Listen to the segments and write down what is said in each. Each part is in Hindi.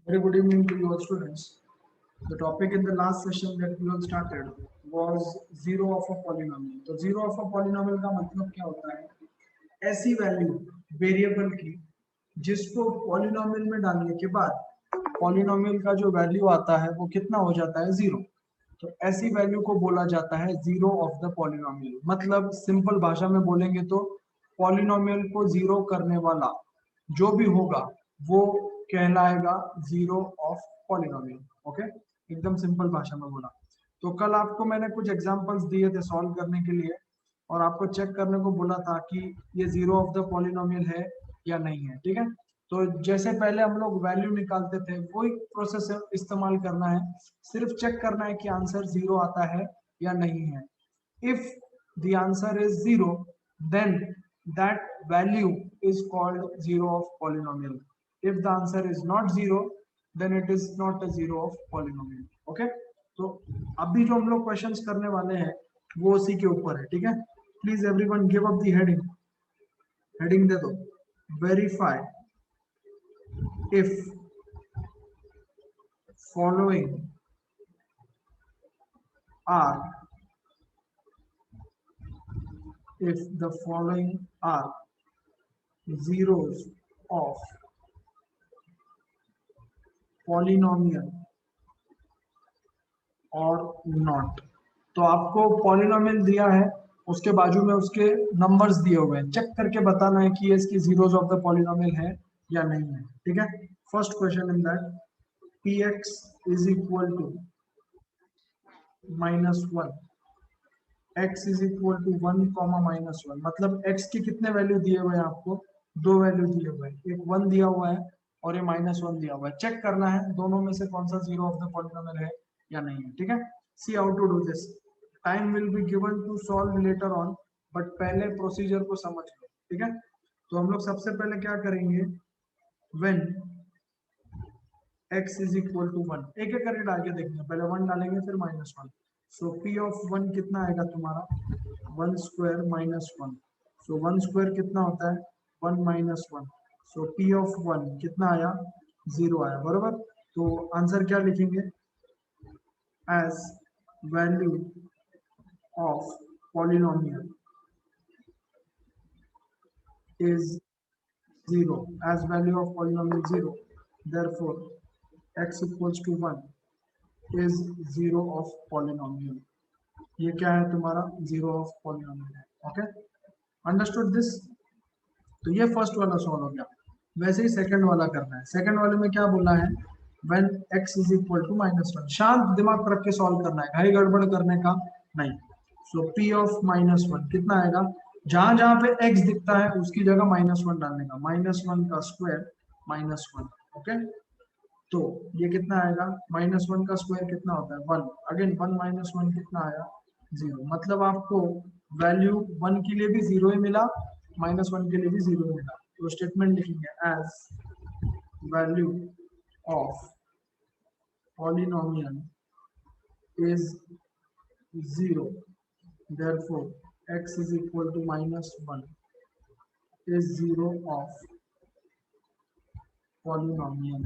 Very good evening to you all students. The topic in the last session that we all started was zero of a polynomial. तो zero of a polynomial का मतलब क्या होता है? ऐसी वैल्यू वेरिएबल की जिसको पॉलिनोमियल में डालने के बाद पॉलिनोमियल का जो वैल्यू आता है वो कितना हो जाता है? जीरो। तो ऐसी वैल्यू को बोला जाता है जीरो ऑफ द पॉलिनोमियल। मतलब सिंपल भाषा में बोलेंगे तो पॉलिनोमियल को जीरो करने वाला जो भी होगा वो कहलाएगा जीरो ऑफ पॉलिनोमियल। ओके, एकदम सिंपल भाषा में बोला। तो कल आपको मैंने कुछ एग्जांपल्स दिए थे सॉल्व करने के लिए और आपको चेक करने को बोला था कि ये जीरो ऑफ द पॉलिनोमियल है या नहीं है। ठीक है, तो जैसे पहले हम लोग वैल्यू निकालते थे वही प्रोसेस इस्तेमाल करना है। सिर्फ चेक करना है कि आंसर जीरो आता है या नहीं है। If the answer is zero, then that value is called zero of polynomial. If the answer is not zero, then it is not a zero of polynomial. Okay, तो अभी जो हम लोग क्वेश्चंस करने वाले हैं वो उसी के ऊपर है। ठीक है, please everyone give up the heading. Heading दे दो, verify if following are if the following are zeros of polynomial और नॉट। तो आपको पॉलिनोमियल दिया है, उसके बाजू में उसके नंबर्स दिए हुए हैं, चेक करके बताना है कि ये इसकी जीरोस ऑफ द पॉलिनोमियल है या नहीं है। ठीक है, first question in that p x is equal to -1, x is equal to 1 comma -1। मतलब एक्स के कितने वैल्यू दिए हुए हैं आपको? दो वैल्यू दिए हुए हैं, एक 1 दिया हुआ है और ये -1 दिया हुआ है। चेक करना है दोनों में से कौन सा जीरो ऑफ द पॉलिनोमियल है या नहीं है। ठीक है, see how to do this. Time will be given to solve later on, but पहले प्रोसीजर को समझ लो। ठीक है, तो हम लोग सबसे पहले क्या करेंगे, when x is equal to 1, एक एक करके डाल के देखेंगे। पहले 1 डालेंगे फिर -1। सो p ऑफ 1 कितना आएगा तुम्हारा? 1 स्क्वायर -1। सो 1 स्क्वायर कितना होता है? 1 -1। सो p ऑफ 1 कितना आया? 0 आया, बरोबर। तो आंसर क्या लिखेंगे? As value of polynomial is 0, as value of polynomial 0, therefore x equals to 1 is 0 of polynomial। ये क्या है तुम्हारा? 0 of polynomial है। Okay, understood this. तो ये फर्स्ट वाला सॉल्व हो गया। वैसे ही सेकंड वाला करना है। सेकंड वाले में क्या बोला है? When x is equal to -1। शांत दिमाग रख के सॉल्व करना है, घड़ी गड़बड़ करने का नहीं। सो p ऑफ -1 कितना आएगा? जहां जहां पे x दिखता है उसकी जगह -1 डालने का। -1 का स्क्वायर -1। ओके, तो ये कितना आएगा? -1 का स्क्वायर कितना होता है? 1। अगेन 1 -1 कितना आया? 0। मतलब आपको वैल्यू 1 के लिए भी 0 ही मिला, -1 के लिए भी 0 ही मिला। तो स्टेटमेंट लिखेंगे as value of polynomial is 0, therefore x is equal to -1 is 0 of polynomial।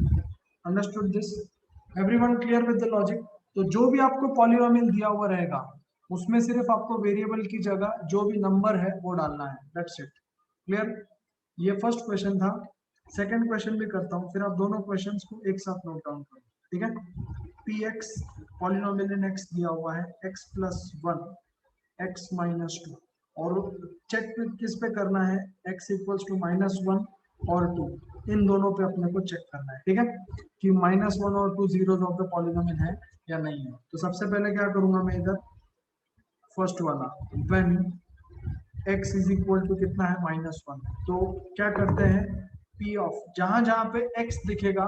Understood this? Everyone clear with the logic? तो जो भी आपको पॉलिनोमियल दिया हुआ रहेगा उसमें सिर्फ आपको वेरिएबल की जगह जो भी नंबर है वो डालना है। That's it. क्लियर? ये फर्स्ट क्वेश्चन था। सेकंड क्वेश्चन भी करता हूँ, फिर आप दोनों क्वेश्चंस को एक साथ नोट डाउन करो। ठीक है, पी एक्स पॉलिनोमियल इन एक्स दिया हुआ है, x प्लस 1 x -2, और चेक किस पे करना है? x इक्वल्स टू -1 और 2, इन दोनों पे अपने को चेक करना है। ठीक है, कि -1 और 2 जीरोस ऑफ द पॉलिनोमियल है या नहीं है। तो सबसे पहले क्या करूंगा मैं इधर? फर्स्ट वाला, when x is equal to कितना है? -1। तो क्या करते हैं? p ऑफ जहां जहां पे x दिखेगा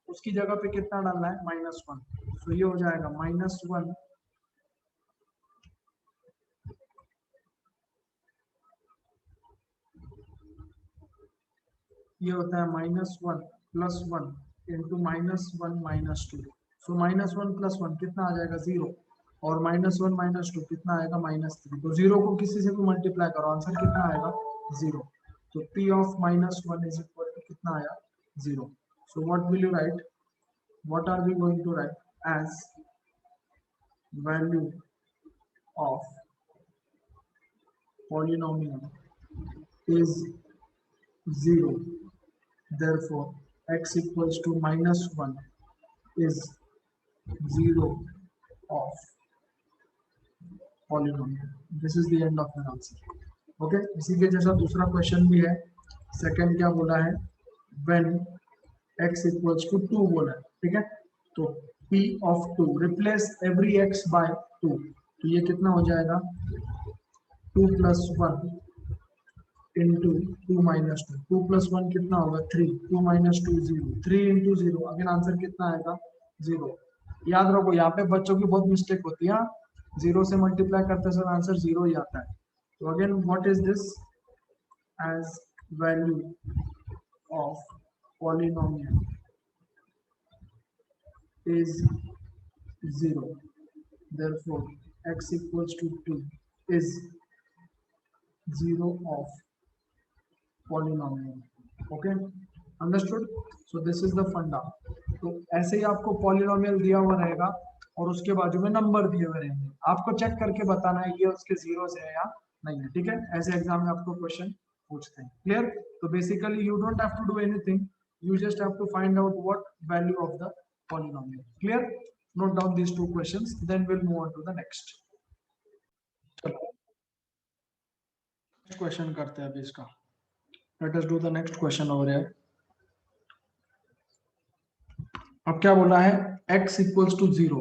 उसकी जगह पे कितना डालना है? -1। तो ये हो जाएगा -1 ये होता है -1 प्लस 1 इंटू -1 -2। सो -1 प्लस 1 कितना आ जाएगा? 0। और -1 -2 कितना आएगा? -3। तो 0 को किसी से भी मल्टीप्लाई करो, आंसर कितना आएगा? 0। तो p of -1 is equal to कितना आया? 0। So what will you write? what are we going to write as value of polynomial is 0, therefore x equals to minus 1 is 0 of polynomial. This is the end of the answer. Okay इसी के जैसा दूसरा क्वेश्चन भी है. सेकंड क्या बोला है, when x equals to 2 बोला है. ठीक है, तो p of 2 replace every x by 2, तो ये कितना हो जाएगा 2 plus 1 into 2 minus 2. 2 plus 1 कितना होगा 3. 2 minus 2 0. 3 into 0, अगेन आंसर कितना आएगा 0. याद रखो यहाँ पे बच्चों की बहुत मिस्टेक होती है, 0 से मल्टीप्लाई करते समय आंसर 0 ही आता है. तो again what is this, as value of polynomial is 0, therefore x equals to 2 is 0 of polynomial. Okay, understood? So this is the funda. तो ऐसे ही आपको पॉलिनोमियल दिया हुआ रहेगा और उसके बाजू में नंबर दिए हुए रहेंगे, आपको चेक करके बताना है ये उसके जीरोस है या नहीं है. ठीक है, ऐसे एग्जाम में आपको क्वेश्चन पूछते हैं. क्लियर? तो basically you don't have to do anything, you just have to find out what value of the polynomial. Clear? Note down these two questions, then we'll move on to the next. Next question करते हैं अभी इसका. Let us do the next question over here. अब क्या बोला है, x equals to 0,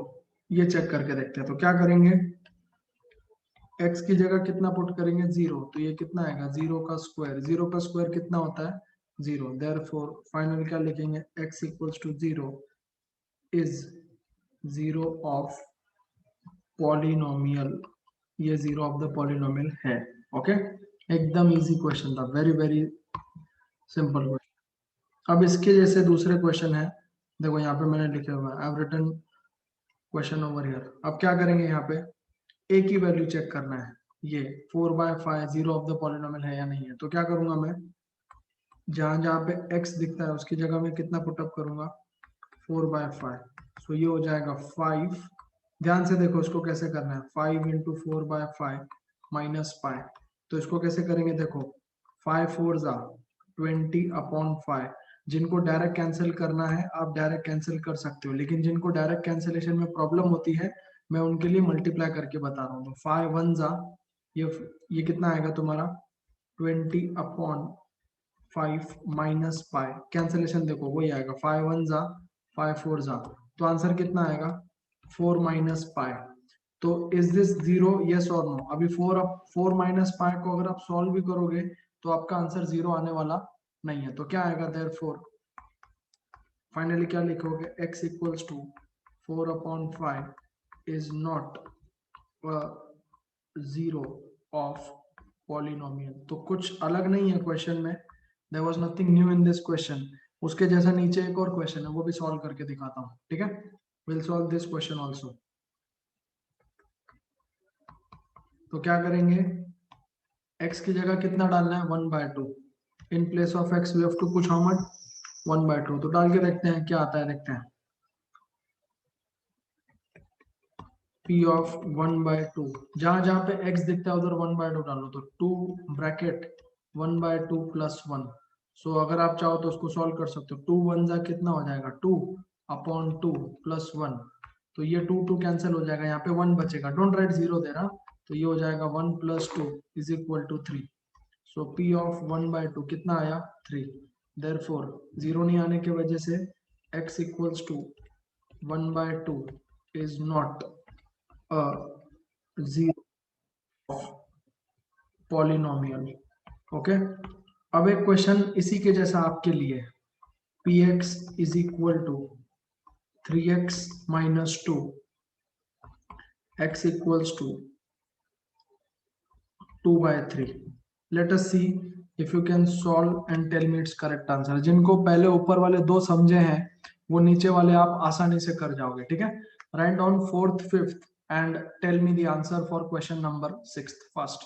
ये चेक करके देखते हैं. तो क्या करेंगे, x की जगह कितना पुट करेंगे 0, तो ये कितना आएगा 0 का स्क्वायर. 0 का स्क्वायर कितना होता है 0. देयरफॉर फाइनल क्या लिखेंगे, x equals to 0 is 0 of polynomial. ये 0 ऑफ द पॉलिनोमियल है. ओके, एकदम इजी क्वेश्चन था, वेरी वेरी सिंपल क्वेश्चन. अब इसके जैसे दूसरे क्वेश्चन है, देखो यहाँ पे मैंने लिखे हुआ है, I have written question over here. अब क्या करेंगे, यहाँ पे a की वैल्यू चेक करना है. ये 4/5 0 ऑफ द पॉलिनोमियल है या नहीं है. तो क्या करूंगा मैं, जहां जहां पे x दिखता है उसकी जगह में कितना पुटअप करूंगा 4/5. सो ये हो जाएगा 5. ध्यान से देखो इसको कैसे करना है, 5 into 4/5 minus पाई. तो इसको कैसे करेंगे, देखो 5 4 20/5. जिनको डायरेक्ट कैंसिल करना है आप डायरेक्ट कैंसिल कर सकते हो, लेकिन जिनको डायरेक्ट कैंसिलेशन में प्रॉब्लम होती है मैं उनके लिए मल्टीप्लाई करके बता रहा हूँ. तो 5 1 ये कितना आएगा तुम्हारा 20/5 माइनस पाई. कैंसिलेशन देखो वही आएगा, 5 1 5 4 तो आंसर कितना आएगा 4 माइनस पाई. तो इज दिस 0, यस और नो. अभी 4 माइनस पाई को अगर आप सॉल्व भी करोगे तो आपका आंसर 0 आने वाला नहीं है. तो क्या आएगा, देयरफॉर फाइनली क्या लिखोगे, x equals to 4/5 is not 0 of polynomial. तो कुछ अलग नहीं है क्वेश्चन में, there was nothing new in this question. उसके जैसा नीचे एक और क्वेश्चन है, वो भी सॉल्व करके दिखाता हूँ. ठीक है, will solve this question also. तो क्या करेंगे, x की जगह कितना डालना है 1/2. In place of x we have to put how much 1/2. तो डाल के देखते हैं क्या आता है, देखते हैं. p of 1/2, जहां जहां पे x दिखता है उधर 1/2 डालो. तो 2 ब्रैकेट 1/2 प्लस 1. सो अगर आप चाहो तो उसको सॉल्व कर सकते हो. 2 1 जा कितना हो जाएगा 2/2 प्लस 1. तो ये 2 2 कैंसिल हो जाएगा, यहाँ पे 1 बचेगा. डोंट राइट 0 दे रहा. तो ये हो जाएगा 1 + 2 is equal to 3. So p of 1/2 कितना आया 3. देयरफॉर 0 नहीं आने की वजह से x equals to 1/2 is not a 0 of polynomial. Okay, अब एक क्वेश्चन इसी के जैसा आपके लिए, px is equal to 3x minus 2, x equals to 2/3. Let us see if you can solve and tell me its correct answer. जिनको पहले ऊपर वाले दो समझे हैं वो नीचे वाले आप आसानी से कर जाओगे. ठीक है, write down 4th 5th and tell me the answer for question number 6th first.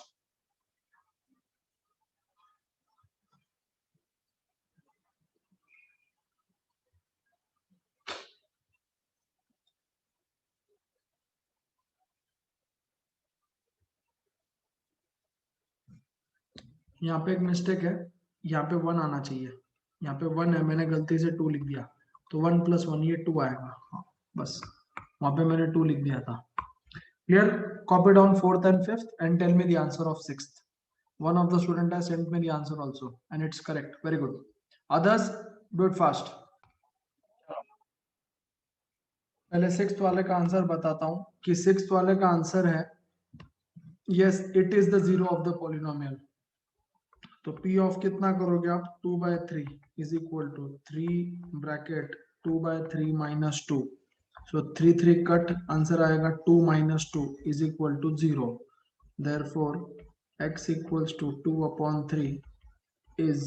यहाँ पे एक मिस्टेक है, यहाँ पे 1 आना चाहिए, यहाँ पे 1 है, मैंने गलती से 2 लिख दिया, तो 1 + 1 ये 2 आएगा। हाँ, बस वहां पे मैंने 2 लिख दिया था। Clear? Copy down 4th and 5th and tell me the answer of 6th. One of the student has sent me the answer also and it's correct. Very good. Others, do it fast. पहले 6th वाले का आंसर बताता हूं कि 6th वाले का आंसर है yes, it is the zero of the polynomial. तो p of कितना करोगे आप? 2/3 is equal to 3 bracket 2/3 minus 2. So 3 cut, answer आएगा 2 minus 2 is equal to 0. Therefore x equals to 2/3 is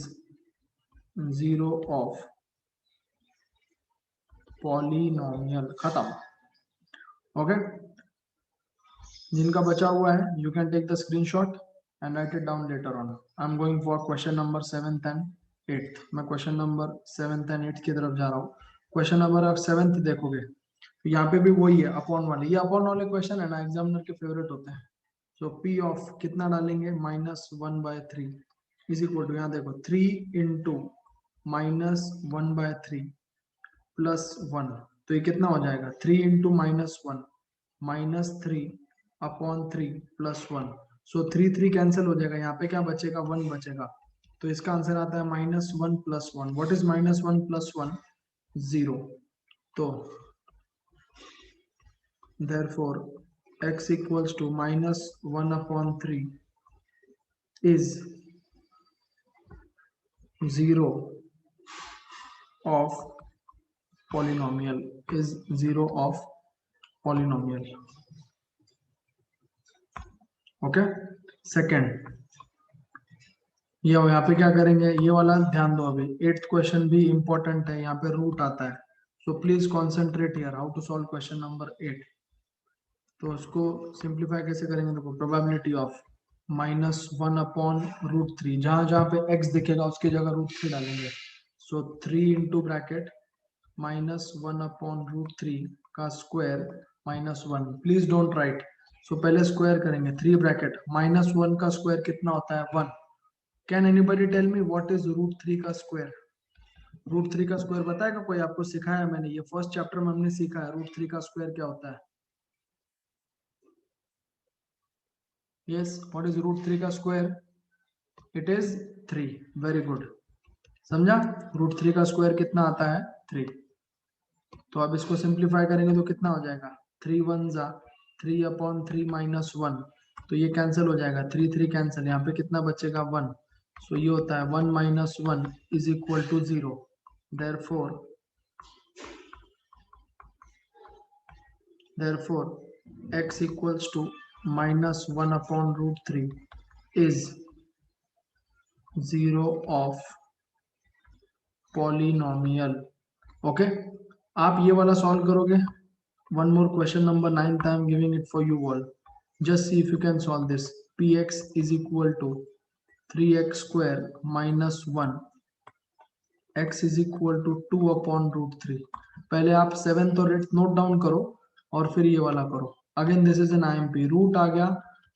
0 of polynomial. खत्म. Okay, जिनका बचा हुआ है you can take the screenshot and write it down later on. I'm going for question number 7th and 8th. मैं question number 7th and 8th की तरफ जा रहा हूँ. क्वेश्चन नंबर आप 7th देखोगे तो यहाँ पे भी वही है, अपॉन वाले. ये अपॉन वाले क्वेश्चन है ना, एग्जामिनर के फेवरेट होते हैं. सो पी ऑफ कितना डालेंगे? -1/3 इज इक्वल टू, यहाँ देखो 3 × -1/3 + 1, तो ये कितना हो जाएगा? 3 × -1 -3/3 + 1. सो 3 कैंसिल हो जाएगा, यहाँ पे क्या बचेगा? 1 बचेगा. तो इसका आंसर आता है -1 + 1. What is -1 + 1? 0. तो therefore x equals to -1/3 is 0 of polynomial, is 0 of polynomial. Okay. Second, ये यहाँ पे क्या करेंगे? ये वाला ध्यान दो. अभी 8th क्वेश्चन भी इंपॉर्टेंट है, यहाँ पे रूट आता है. So please concentrate here how to solve question number 8. तो उसको सिंप्लीफाई कैसे करेंगे? देखो, प्रोबेबिलिटी ऑफ -1/√3, जहां जहां पे x दिखेगा उसकी जगह √3 डालेंगे. सो 3 × ब्रैकेट -1/√3 का square -1. Please don't write. So पहले स्क्वायर करेंगे. 3 ब्रैकेट -1 का स्क्वायर कितना होता है? 1. Can anybody tell me what is √3 का स्क्वायर? √3 का स्क्वायर बताएगा कोई? आपको सिखाया मैंने, ये फर्स्ट चैप्टर में हमने सीखा है √3 का स्क्वायर क्या होता है. Yes, what is √3 का square? It is 3. Very good. समझा? √3 का स्क्वायर कितना आता है? 3. तो अब इसको सिंप्लीफाई करेंगे तो कितना हो जाएगा? 3 1 जा 3/3 -1, तो ये कैंसिल हो जाएगा. 3 कैंसिल, यहाँ पे कितना बचेगा? 1. सो ये होता है 1 - 1 is equal to 0. therefore x equals to -1/√3 is 0 of polynomial. Okay, आप ये वाला सॉल्व करोगे. one more question number 9th I am giving it for you all. Just see if you can solve this. Px is equal to 3x² - 1. x is equal to 2/√3. पहले आप 7th और 8th नोट डाउन करो और फिर ये वाला करो. Again this is an IMP. Root आ गया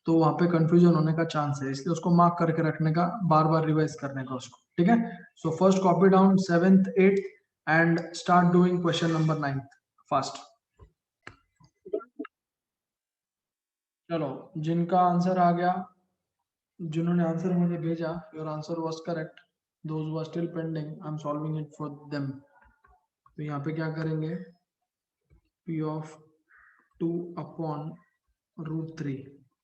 तो वहां पे कंफ्यूजन होने का चांस है, इसलिए उसको मार्क करके रखने का, बार बार रिवाइज करने का उसको. ठीक है. So first copy down 7th 8th and start doing question number 9th fast. चलो, जिनका आंसर आ गया, जिन्होंने आंसर मुझे भेजा, your answer was correct. Those who are still pending, I am solving it for them. तो यहाँ पे क्या करेंगे? p of 2/√3.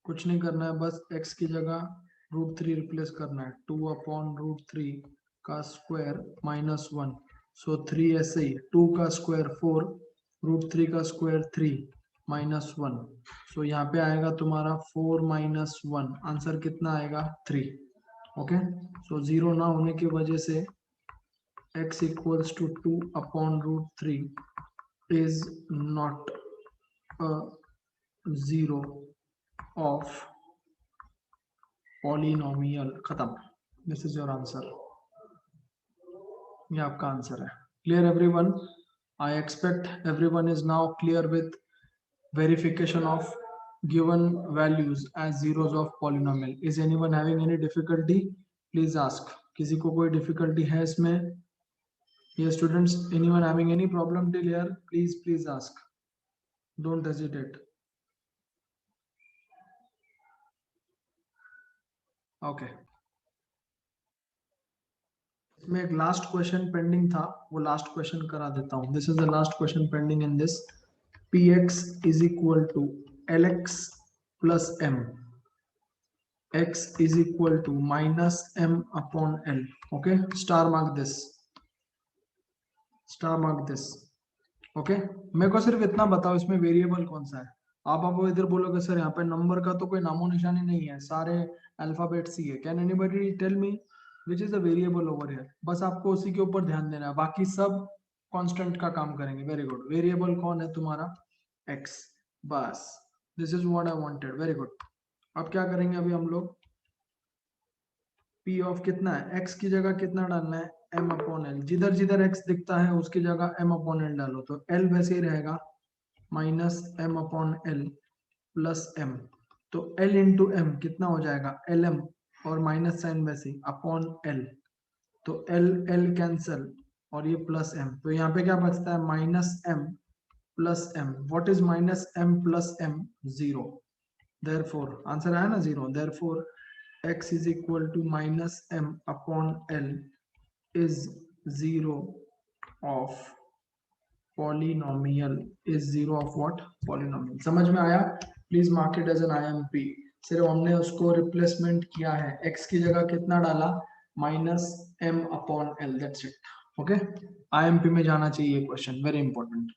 कुछ नहीं करना है, बस x की जगह √3 रिप्लेस करना है. 2/√3 का स्क्वायर -1. सो 3 ऐसे ही. 2 का स्क्वायर 4, √3 का स्क्वायर 3 -1. सो यहाँ पे आएगा तुम्हारा 4 - 1. आंसर कितना आएगा? 3. ओके. सो 0 ना होने की वजह से x equals to 2/√3 is not a 0 of polynomial. खत्म. This is your answer. ये आपका आंसर है. Clear everyone? I expect everyone is now clear with verification of given values as zeros of polynomial. Is anyone having any difficulty? Please ask, किसी को कोई डिफिकल्टी है इसमें? ये students, anyone having any problem till here, please ask, don't hesitate. Okay, इसमें एक लास्ट क्वेश्चन पेंडिंग था, वो लास्ट क्वेश्चन करा देता हूं। This is the last question pending in this. px is equal to lx plus m, x is equal to minus m upon l. Okay, star mark this, star mark this. Okay, मेरे को सिर्फ इतना बताओ इसमें वेरिएबल कौन सा है। आप इधर बोलोगे सर यहाँ पे नंबर का तो कोई नामो निशानी नहीं है, सारे अल्फाबेट्स ही है। Can anybody tell me which is the variable over here? बस आपको उसी के ऊपर ध्यान देना है, बाकी सब कांस्टेंट का काम करेंगे। वेरी गुड, वेरिएबल कौन है तुम्हारा? एक्स। बस, this is what I wanted, very good. अब क्या करेंगे अभी हम लोग, पी ऑफ कितना है, एक्स की जगह कितना डालना है, m अपॉन एल। जिधर जिधर x दिखता है उसकी जगह m अपॉन एल डालो, तो l वैसे ही रहेगा minus m upon L plus m। तो l इंटू एम कितना हो जाएगा, lm, और माइनस साइन वैसे अपॉन l, तो l l कैंसल और ये प्लस m, तो यहाँ पे क्या बचता है, minus m plus m। What is minus m plus m? Zero. Therefore answer आया ना, zero. Therefore x is equal to minus m upon l is zero of polynomial, is zero of what? Polynomial। समझ में आया? Please mark it as an IMP। सिर्फ हमने उसको रिप्लेसमेंट किया है, x की जगह कितना डाला, minus m upon l, that's it. Okay, IMP में जाना चाहिए क्वेश्चन, वेरी इंपॉर्टेंट।